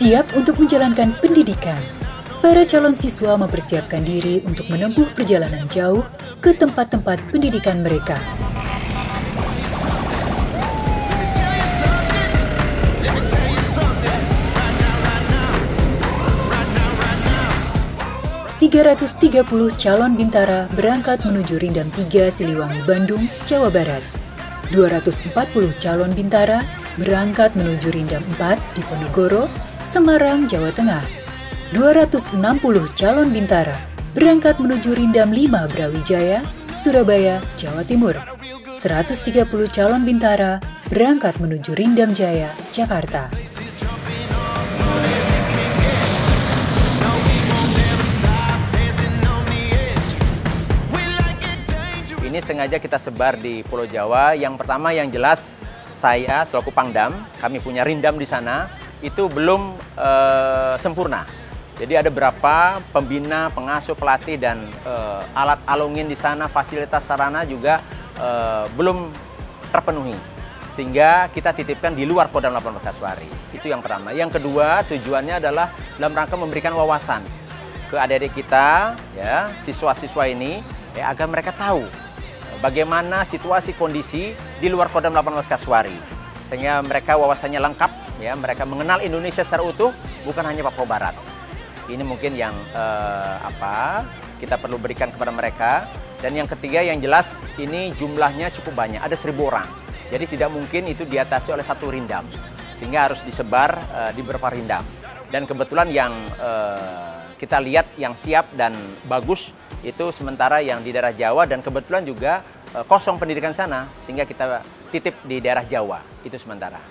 Siap untuk menjalankan pendidikan, para calon siswa mempersiapkan diri untuk menempuh perjalanan jauh ke tempat-tempat pendidikan mereka. .330 calon bintara berangkat menuju Rindam 3 Siliwangi, Bandung, Jawa Barat. 240 calon bintara berangkat menuju Rindam 4 Diponegoro, Semarang, Jawa Tengah. 260 calon bintara berangkat menuju Rindam 5 Brawijaya, Surabaya, Jawa Timur. 130 calon bintara berangkat menuju Rindam Jaya, Jakarta. Ini sengaja kita sebar di Pulau Jawa. Yang pertama yang jelas saya selaku Pangdam, kami punya Rindam di sana, itu belum sempurna. Jadi ada beberapa pembina, pengasuh, pelatih, dan alat alungin di sana, fasilitas sarana juga belum terpenuhi. Sehingga kita titipkan di luar Kodam 18 Kasuari. Itu yang pertama. Yang kedua, tujuannya adalah dalam rangka memberikan wawasan ke adik-adik kita, ya, siswa-siswa ini, ya, agar mereka tahu bagaimana situasi kondisi di luar Kodam 18 Kasuari, sehingga mereka wawasannya lengkap, ya, mereka mengenal Indonesia secara utuh, bukan hanya Papua Barat. Ini mungkin yang kita perlu berikan kepada mereka. Dan yang ketiga yang jelas ini jumlahnya cukup banyak, ada 1000 orang. Jadi tidak mungkin itu diatasi oleh satu Rindam, sehingga harus disebar di beberapa Rindam. Dan kebetulan yang kita lihat yang siap dan bagus itu sementara yang di daerah Jawa, dan kebetulan juga kosong pendidikan sana, sehingga kita titip di daerah Jawa, itu sementara.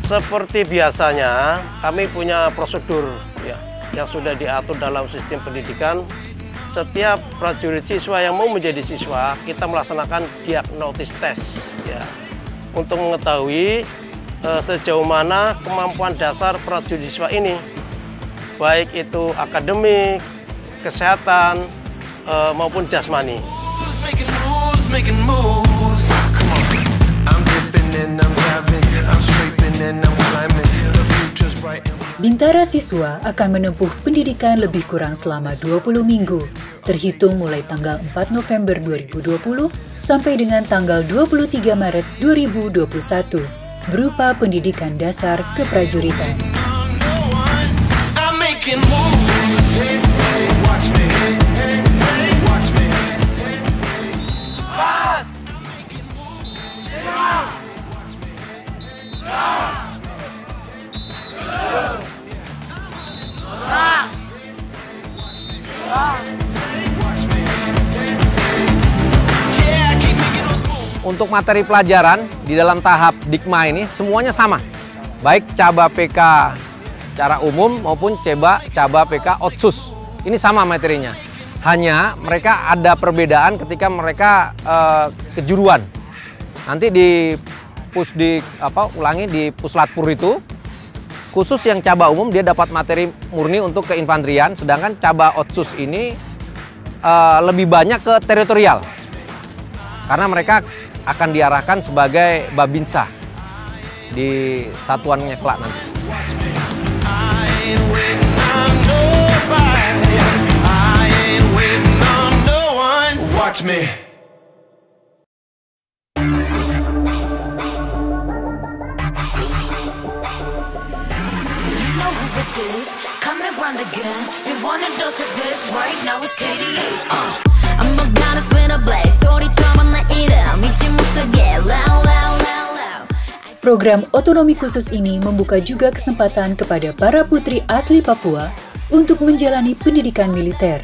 Seperti biasanya, kami punya prosedur, ya, yang sudah diatur dalam sistem pendidikan. Setiap prajurit siswa yang mau menjadi siswa, kita melaksanakan diagnostis test, ya, untuk mengetahui sejauh mana kemampuan dasar prajurit siswa ini, baik itu akademik, kesehatan, maupun jasmani. Bintara siswa akan menempuh pendidikan lebih kurang selama 20 minggu, terhitung mulai tanggal 4 November 2020 sampai dengan tanggal 23 Maret 2021, berupa pendidikan dasar keprajuritan. Untuk materi pelajaran di dalam tahap Dikma ini semuanya sama, baik Caba PK secara umum maupun Caba PK Otsus. Ini sama materinya, hanya mereka ada perbedaan ketika mereka kejuruan. Nanti di Puslatpur itu khusus yang Caba umum dia dapat materi murni untuk keinfanterian, sedangkan Caba Otsus ini lebih banyak ke teritorial karena mereka akan diarahkan sebagai babinsa di satuannya kelak nanti. Watch me. Program otonomi khusus ini membuka juga kesempatan kepada para putri asli Papua untuk menjalani pendidikan militer.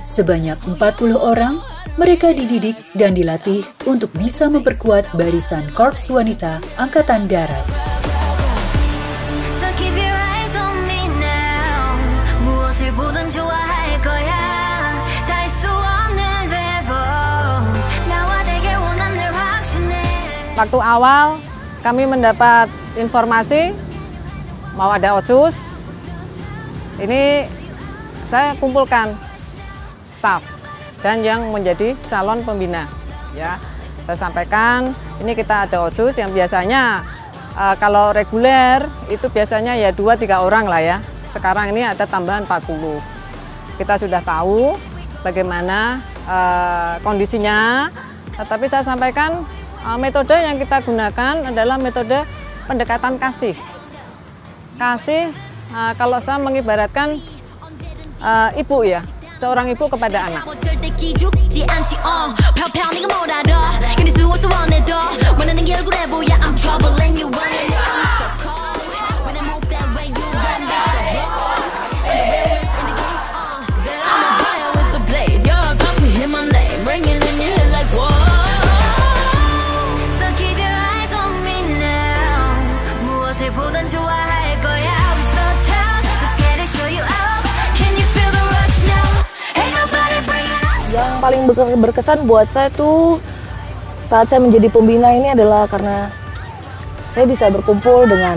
Sebanyak 40 orang, mereka dididik dan dilatih untuk bisa memperkuat barisan Korps Wanita Angkatan Darat. So keep your eyes on me now. 무엇을 보던 좋아. waktu awal kami mendapat informasi mau ada Otsus, ini saya kumpulkan staf dan yang menjadi calon pembina. Ya, saya sampaikan ini kita ada Otsus yang biasanya kalau reguler itu biasanya ya 2-3 orang lah ya. Sekarang ini ada tambahan 40. Kita sudah tahu bagaimana kondisinya, tetapi saya sampaikan metode yang kita gunakan adalah metode pendekatan kasih. Kasih kalau saya mengibaratkan ibu ya, seorang ibu kepada anak. Yang paling berkesan buat saya tuh saat saya menjadi pembina ini adalah karena saya bisa berkumpul dengan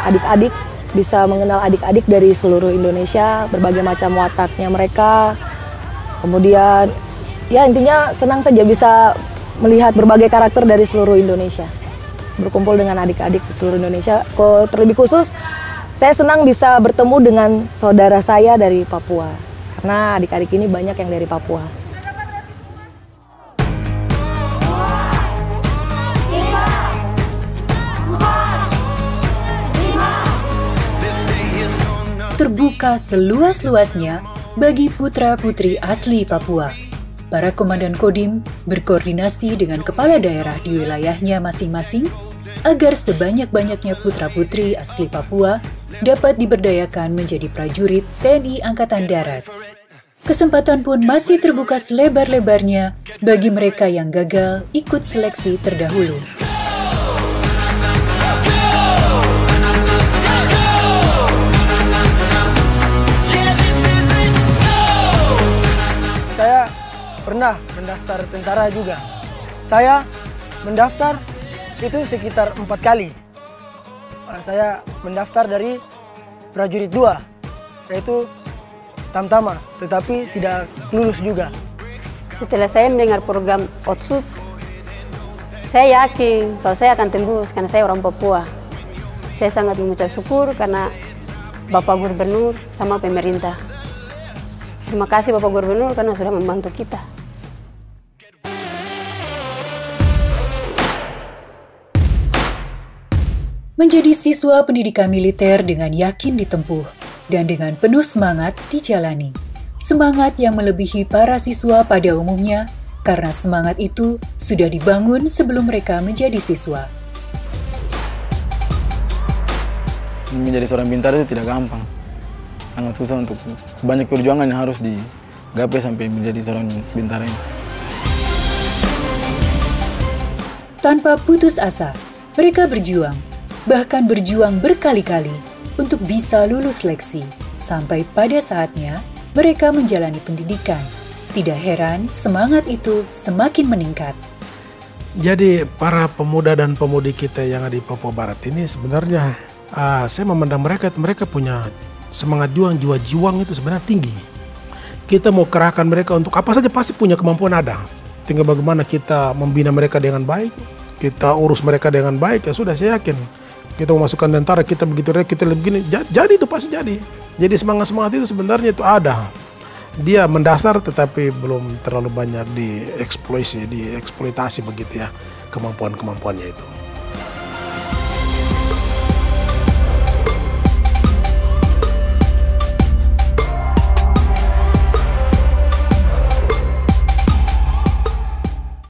adik-adik, bisa mengenal adik-adik dari seluruh Indonesia, berbagai macam wataknya mereka. Kemudian ya intinya senang saja bisa melihat berbagai karakter dari seluruh Indonesia. Berkumpul dengan adik-adik seluruh Indonesia. Terlebih khusus saya senang bisa bertemu dengan saudara saya dari Papua. Karena adik-adik ini banyak yang dari Papua. Terbuka seluas-luasnya bagi putra-putri asli Papua. Para komandan Kodim berkoordinasi dengan kepala daerah di wilayahnya masing-masing agar sebanyak-banyaknya putra-putri asli Papua dapat diberdayakan menjadi prajurit TNI Angkatan Darat. Kesempatan pun masih terbuka selebar-lebarnya bagi mereka yang gagal ikut seleksi terdahulu. Saya pernah mendaftar tentara juga. Saya mendaftar itu sekitar 4 kali. Saya mendaftar dari prajurit 2, yaitu Tamtama, tetapi tidak lulus juga. Setelah saya mendengar program Otsus, saya yakin kalau saya akan tembus karena saya orang Papua. Saya sangat mengucap syukur karena Bapak Gubernur sama pemerintah. Terima kasih Bapak Gubernur karena sudah membantu kita. Menjadi siswa pendidikan militer dengan yakin ditempuh dan dengan penuh semangat dijalani. Semangat yang melebihi para siswa pada umumnya karena semangat itu sudah dibangun sebelum mereka menjadi siswa. Menjadi seorang bintara itu tidak gampang. Sangat susah, untuk banyak perjuangan yang harus digapai sampai menjadi seorang bintara ini. Tanpa putus asa, mereka berjuang, bahkan berjuang berkali-kali untuk bisa lulus seleksi. Sampai pada saatnya, mereka menjalani pendidikan. Tidak heran semangat itu semakin meningkat. Jadi para pemuda dan pemudi kita yang ada di Papua Barat ini sebenarnya saya memandang mereka punya semangat juang, jiwa juang itu sebenarnya tinggi. Kita mau kerahkan mereka untuk apa saja pasti punya kemampuan ada. Tinggal bagaimana kita membina mereka dengan baik, kita urus mereka dengan baik, ya sudah saya yakin. Kita memasukkan tentara, kita begitu kita begini, jadi itu pasti jadi. Jadi semangat-semangat itu sebenarnya itu ada. Dia mendasar tetapi belum terlalu banyak dieksploitasi begitu ya, kemampuan-kemampuannya itu.